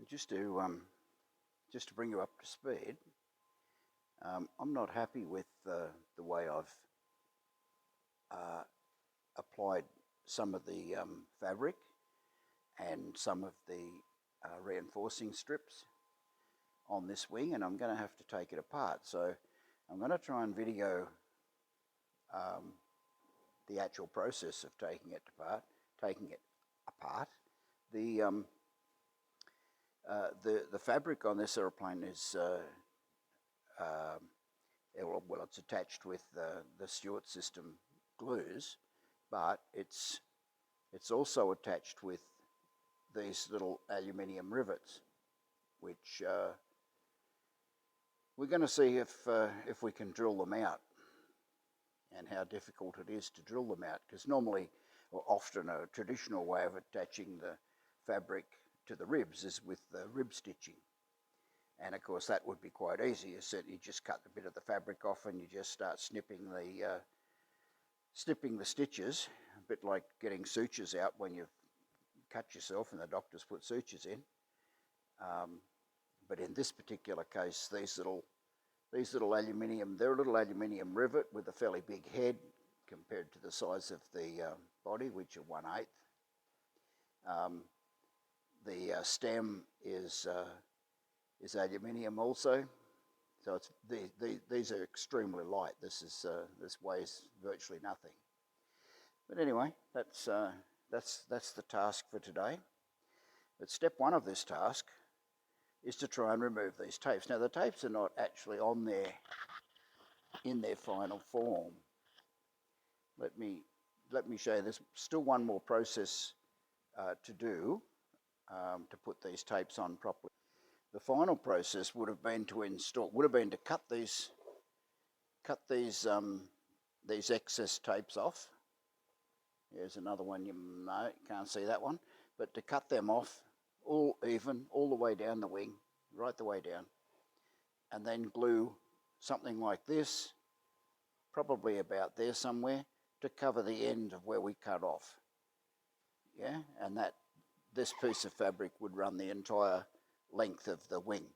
Just to bring you up to speed, I'm not happy with the way I've applied some of the fabric and some of the reinforcing strips on this wing, and I'm going to have to take it apart. So I'm going to try and video the actual process of taking it apart. The fabric on this aeroplane is well, it's attached with the Stewart system glues, but it's also attached with these little aluminium rivets, which we're going to see if we can drill them out, and how difficult it is to drill them out, because normally, or often, a traditional way of attaching the fabric to the ribs is with the rib stitching, and of course that would be quite easy. You just cut a bit of the fabric off and you just start snipping the stitches, a bit like getting sutures out when you've cut yourself and the doctors put sutures in. But in this particular case, these little aluminium, they're a little aluminium rivet with a fairly big head compared to the size of the body, which are 1/8. The stem is aluminium also, so these are extremely light. This weighs virtually nothing. But anyway, that's the task for today. But step one of this task is to try and remove these tapes. Now the tapes are not actually on there in their final form. Let me show you. There's still one more process to do to put these tapes on properly. The final process would have been to cut these excess tapes off. Here's another one. You can't see that one, but to cut them off all the way down the wing, right the way down, and then glue something like this, probably about there somewhere, to cover the end of where we cut off. Yeah, and this piece of fabric would run the entire length of the wing.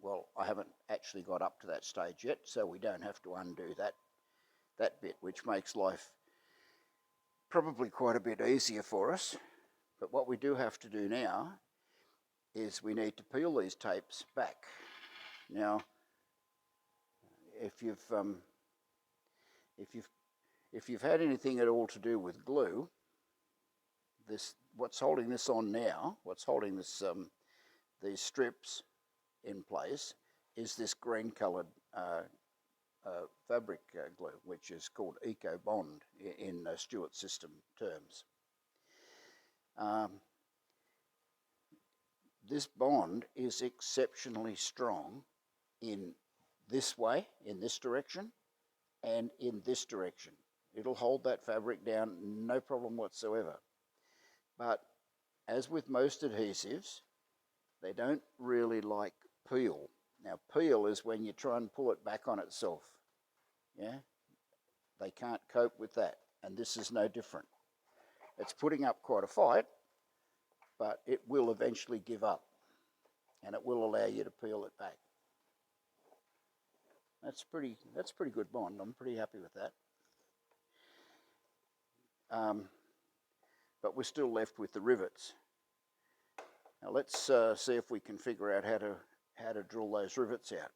Well, I haven't actually got up to that stage yet, so we don't have to undo that bit, which makes life probably quite a bit easier for us. But what we do have to do now is we need to peel these tapes back. Now, if you've had anything at all to do with glue, what's holding this on now, what's holding this these strips in place, is this green-coloured fabric glue, which is called Eco Bond in Stewart system terms. This bond is exceptionally strong in this way, in this direction, and in this direction. It'll hold that fabric down, no problem whatsoever. But as with most adhesives, they don't really like peel. Now, peel is when you try and pull it back on itself. Yeah, they can't cope with that, and this is no different. It's putting up quite a fight, but it will eventually give up, and it will allow you to peel it back. That's pretty good bond. I'm pretty happy with that. But we're still left with the rivets. Now let's see if we can figure out how to drill those rivets out.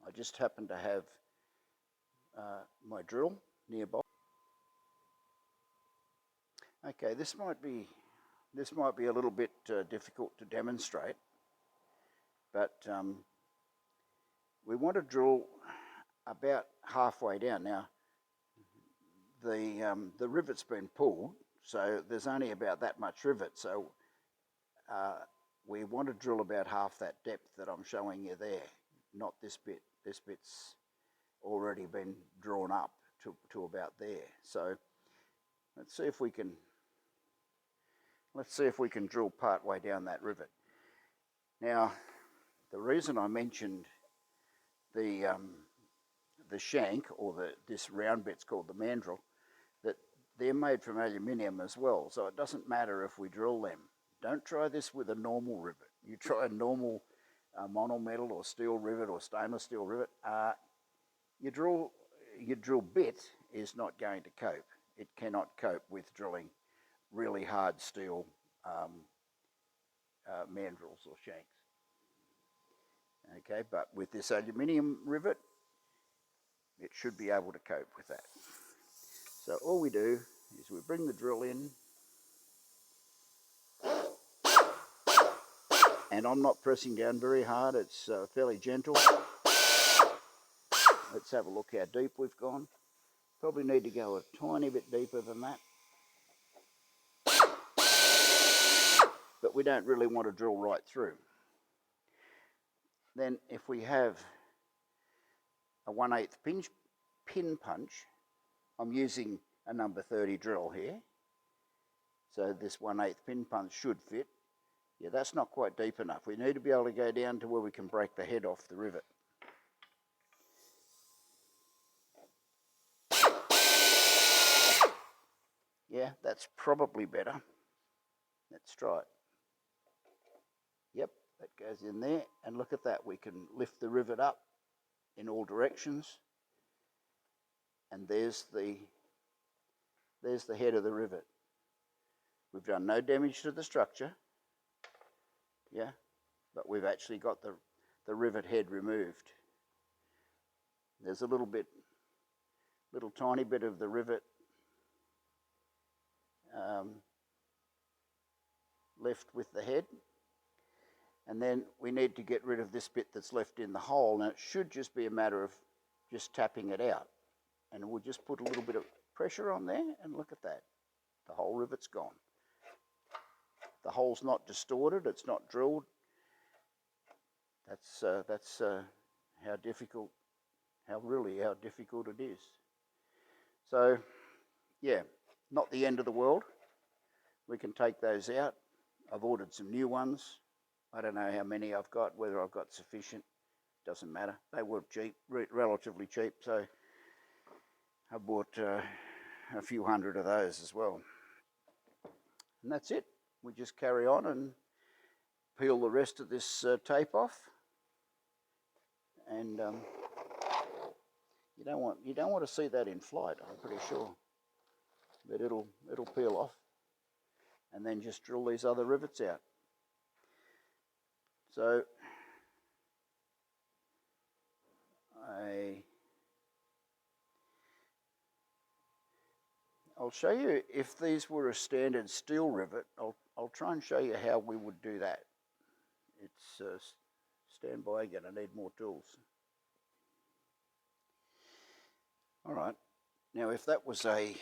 I just happen to have my drill nearby. Okay, this might be a little bit difficult to demonstrate, but we want to drill about halfway down. Now, the rivet's been pulled, so there's only about that much rivet. So we want to drill about half that depth that I'm showing you there, not this bit. This bit's already been drawn up to about there. So let's see if we can drill part way down that rivet. Now, the reason I mentioned the shank, or this round bit's called the mandrel, that they're made from aluminium as well, so it doesn't matter if we drill them. Don't try this with a normal rivet. You try a normal monometal or steel rivet or stainless steel rivet. Your drill bit is not going to cope. It cannot cope with drilling really hard steel mandrels or shanks. Okay, but with this aluminium rivet, it should be able to cope with that. So all we do is we bring the drill in, and I'm not pressing down very hard, it's fairly gentle. Let's have a look how deep we've gone. Probably need to go a tiny bit deeper than that. But we don't really want to drill right through. Then if we have a 1/8 pin punch, I'm using a number 30 drill here. So this 1/8 pin punch should fit. Yeah, that's not quite deep enough. We need to be able to go down to where we can break the head off the rivet. Yeah, that's probably better. Let's try it. Yep, that goes in there. And look at that. We can lift the rivet up in all directions. And there's the head of the rivet. We've done no damage to the structure. Yeah, but we've actually got the rivet head removed. There's a little tiny bit of the rivet left with the head, and then we need to get rid of this bit that's left in the hole, and it should just be a matter of just tapping it out, and we'll just put a little bit of pressure on there, and look at that, the whole rivet's gone. The hole's not distorted, it's not drilled. That's how difficult it is. So yeah, not the end of the world. We can take those out. I've ordered some new ones. I don't know how many I've got, whether I've got sufficient, doesn't matter. They were cheap, relatively cheap, so I bought a few hundred of those as well. And that's it. We just carry on and peel the rest of this tape off. And you don't want to see that in flight, I'm pretty sure. But it'll peel off. And then just drill these other rivets out. So I'll show you, if these were a standard steel rivet, I'll try and show you how we would do that. It's stand by again, I need more tools. All right, now if that was a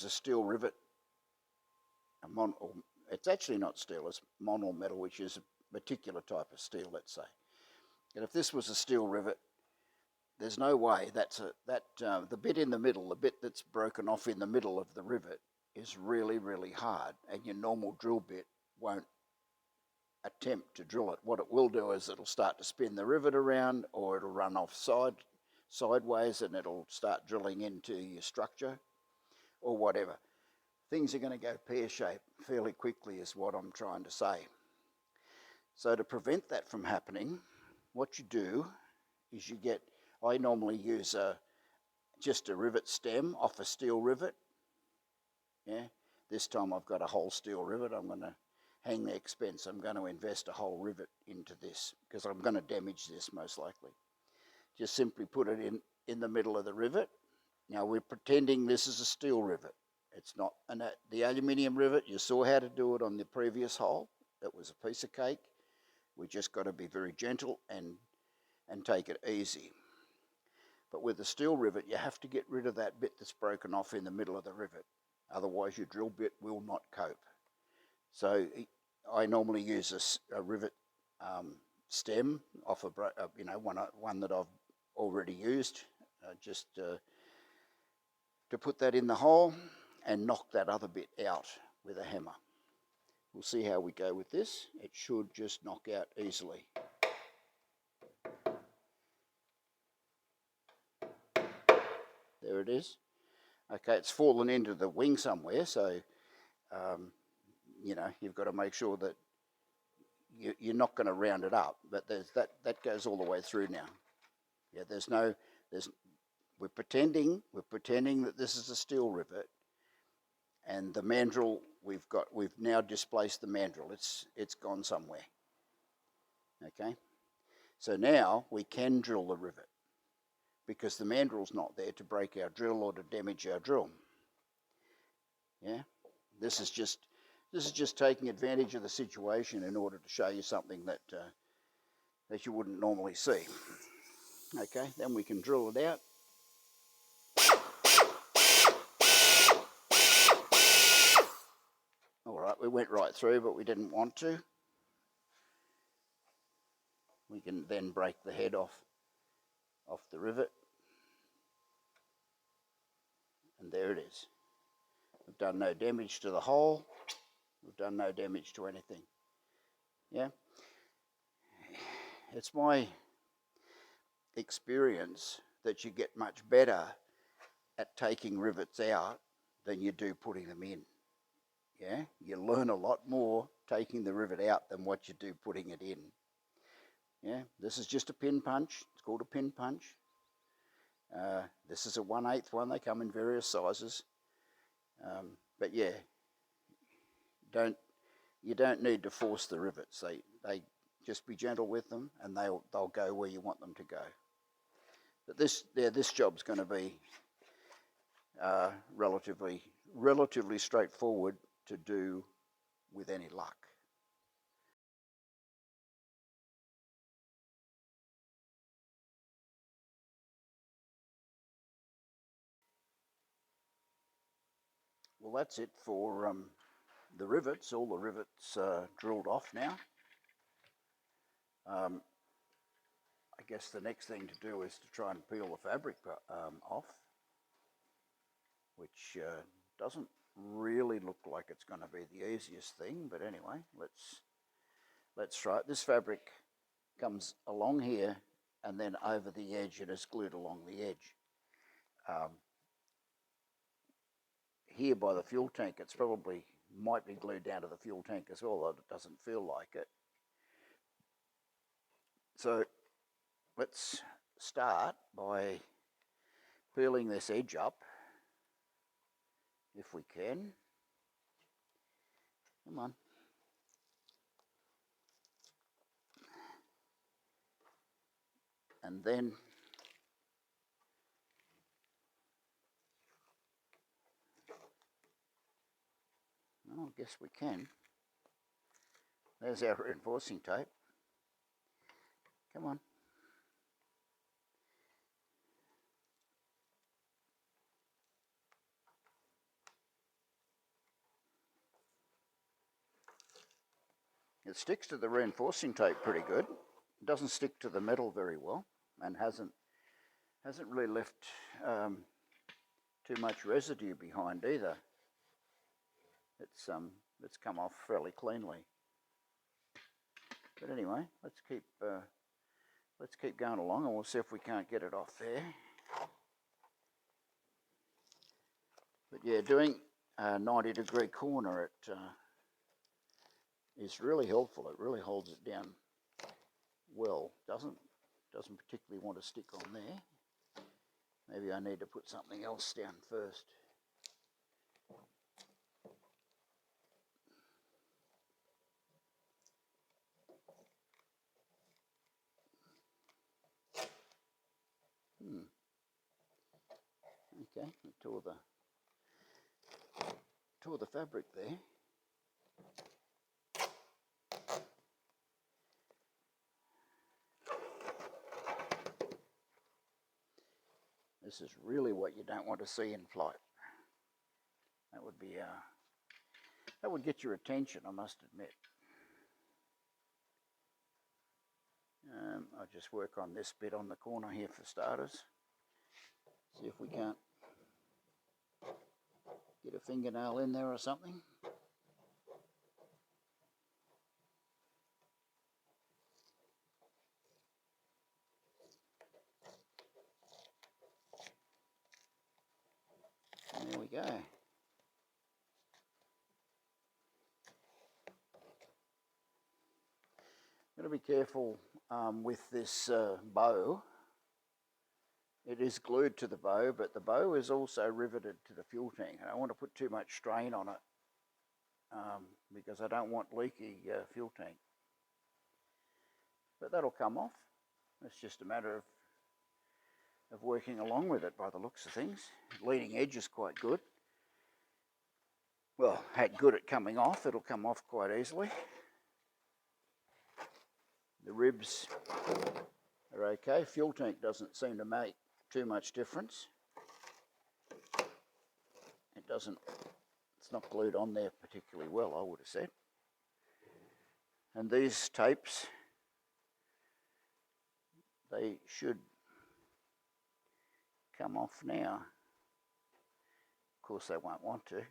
steel rivet, it's actually not steel, it's mono metal, which is a particular type of steel, let's say. And if this was a steel rivet, there's no way the bit in the middle, the bit that's broken off in the middle of the rivet, is really, really hard, and your normal drill bit won't attempt to drill it. What it will do is it'll start to spin the rivet around, or it'll run off sideways, and it'll start drilling into your structure, or whatever. Things are going to go pear-shaped fairly quickly is what I'm trying to say. So to prevent that from happening, what you do is I normally use just a rivet stem off a steel rivet. Yeah, this time I've got a whole steel rivet. I'm going to hang the expense. I'm going to invest a whole rivet into this because I'm going to damage this most likely. Just simply put it in the middle of the rivet. Now we're pretending this is a steel rivet. It's not. And the aluminium rivet, you saw how to do it on the previous hole. It was a piece of cake. We just got to be very gentle and take it easy. But with the steel rivet, you have to get rid of that bit that's broken off in the middle of the rivet. Otherwise, your drill bit will not cope. So I normally use a rivet stem off one that I've already used, just to put that in the hole and knock that other bit out with a hammer. We'll see how we go with this. It should just knock out easily. There it is. Okay, it's fallen into the wing somewhere, so you know, you've got to make sure that you're not going to round it up, but that goes all the way through now. Yeah, we're pretending that this is a steel rivet, and the mandrel we've now displaced the mandrel. It's gone somewhere. Okay, so now we can drill the rivet because the mandrel's not there to break our drill or to damage our drill. Yeah, this is just taking advantage of the situation in order to show you something that you wouldn't normally see. Okay, then we can drill it out. All right, we went right through, but we didn't want to. We can then break the head off the rivet. And there it is. We've done no damage to the hole. We've done no damage to anything. Yeah. It's my experience that you get much better at taking rivets out than you do putting them in. Yeah, you learn a lot more taking the rivet out than what you do putting it in. Yeah, this is just a pin punch. It's called a pin punch. This is a 1/8 one. They come in various sizes. But yeah, you don't need to force the rivets. They just be gentle with them, and they'll go where you want them to go. But this job's going to be relatively straightforward to do with any luck. Well, that's it for the rivets. All the rivets drilled off now. I guess the next thing to do is to try and peel the fabric off, which doesn't really look like it's going to be the easiest thing, but anyway, let's try it. This fabric comes along here and then over the edge, and is glued along the edge. Here by the fuel tank, it's probably might be glued down to the fuel tank as well, though it doesn't feel like it. So let's start by peeling this edge up, if we can. Come on. And then I guess we can. There's our reinforcing tape. Come on. It sticks to the reinforcing tape pretty good. It doesn't stick to the metal very well, and hasn't really left too much residue behind either. It's come off fairly cleanly. But anyway, let's keep going along, and we'll see if we can't get it off there. But yeah, doing a 90-degree corner, it is really helpful. It really holds it down well. Doesn't particularly want to stick on there. Maybe I need to put something else down first. Okay, I tore the fabric there. This is really what you don't want to see in flight. That would get your attention, I must admit. I'll just work on this bit on the corner here for starters. See if we can't get a fingernail in there or something. There we go. Got to be careful with this bow. It is glued to the bow, but the bow is also riveted to the fuel tank. I don't want to put too much strain on it because I don't want leaky fuel tank. But that'll come off. It's just a matter of working along with it by the looks of things. Leading edge is quite good. Well, had good at coming off. It'll come off quite easily. The ribs are okay. Fuel tank doesn't seem to make too much difference. It's not glued on there particularly well, I would have said. And these tapes, they should come off now. Of course they won't want to.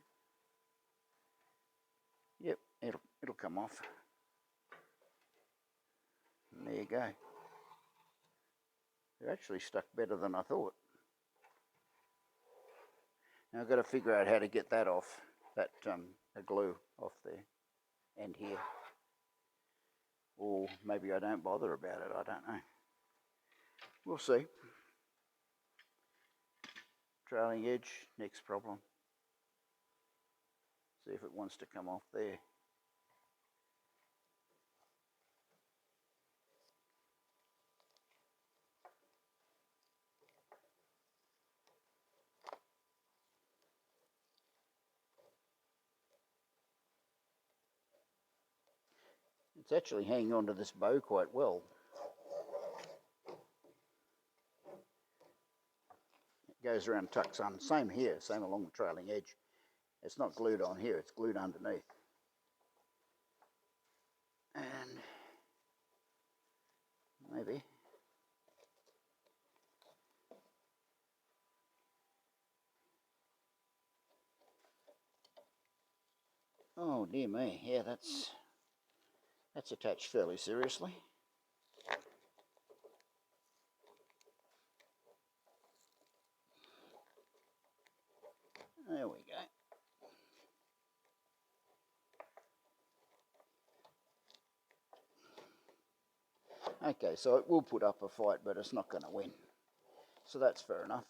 Yep, it'll come off. And there you go. They're actually stuck better than I thought. Now I've got to figure out how to get that off, that glue off the end here. Or maybe I don't bother about it, I don't know. We'll see. Trailing edge, next problem. See if it wants to come off there. It's actually hanging onto this bow quite well. It goes around, tucks on. Same here, same along the trailing edge. It's not glued on here, it's glued underneath. And maybe oh dear me, yeah, that's attached fairly seriously. There we go. Okay, so it will put up a fight, but it's not going to win. So that's fair enough.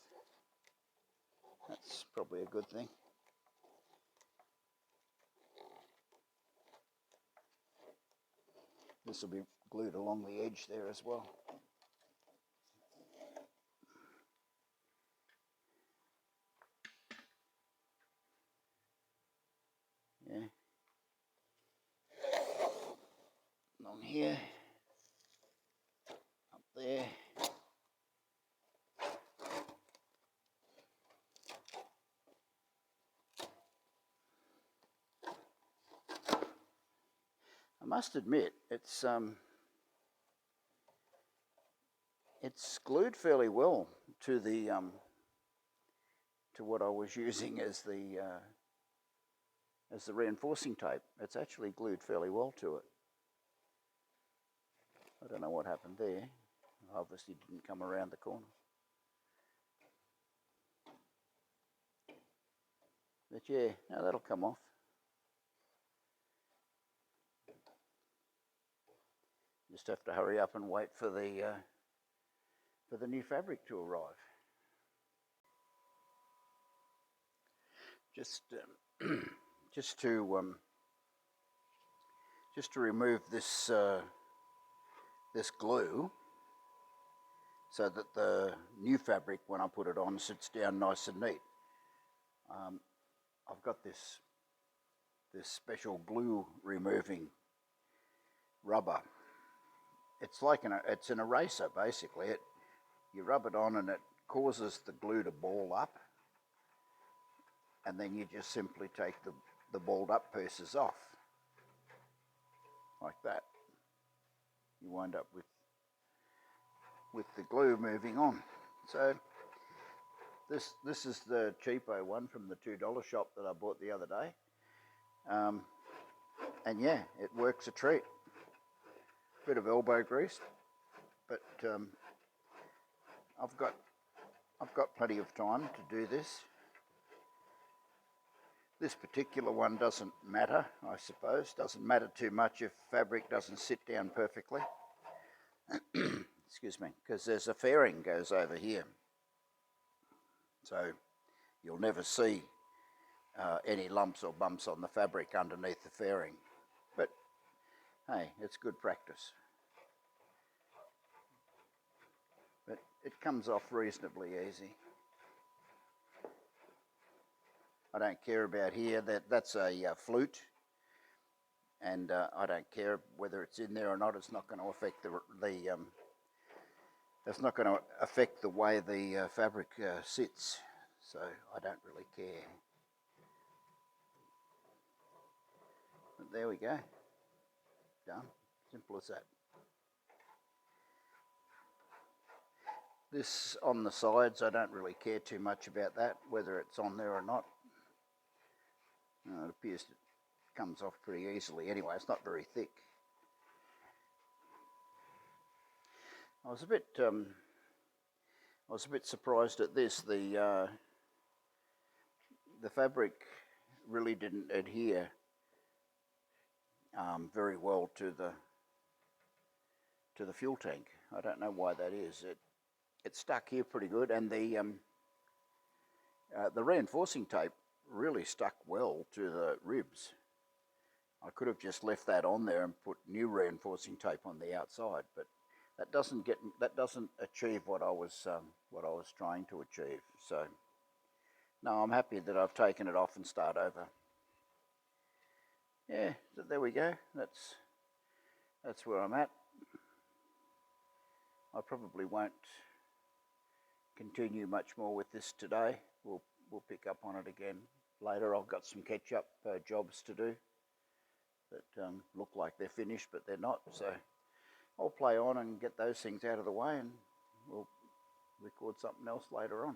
That's probably a good thing. This will be glued along the edge there as well. Yeah. Along here. Up there. I must admit, it's glued fairly well to the to what I was using as the reinforcing tape. It's actually glued fairly well to it. I don't know what happened there. Obviously didn't come around the corner. But yeah, now that'll come off. Just have to hurry up and wait for the new fabric to arrive. Just to remove this this glue, so that the new fabric, when I put it on, sits down nice and neat. I've got this special glue removing rubber. It's like it's an eraser basically. You rub it on and it causes the glue to ball up, and then you just simply take the balled up pieces off like that. You wind up with the glue moving on. So this is the cheapo one from the $2 shop that I bought the other day, and yeah, it works a treat. Bit of elbow grease, but I've got plenty of time to do this. This particular one doesn't matter, I suppose. Doesn't matter too much if fabric doesn't sit down perfectly. Excuse me, because there's a fairing goes over here. So you'll never see any lumps or bumps on the fabric underneath the fairing. But hey, it's good practice. But it comes off reasonably easy. I don't care about here, that's a flute, and I don't care whether it's in there or not. It's not going to affect it's not going to affect the way the fabric sits, so I don't really care. But there we go, done, simple as that. This on the sides, I don't really care too much about that, whether it's on there or not. It appears it comes off pretty easily anyway. It's not very thick. I was a bit surprised at this. The fabric really didn't adhere very well to the fuel tank. I don't know why that is. It stuck here pretty good, and the reinforcing tape really stuck well to the ribs. I could have just left that on there and put new reinforcing tape on the outside, but that doesn't achieve what I was trying to achieve. So no, I'm happy that I've taken it off and start over. Yeah, so there we go. That's where I'm at. I probably won't continue much more with this today. We'll pick up on it again later. I've got some catch-up jobs to do that look like they're finished, but they're not. So I'll play on and get those things out of the way, and we'll record something else later on.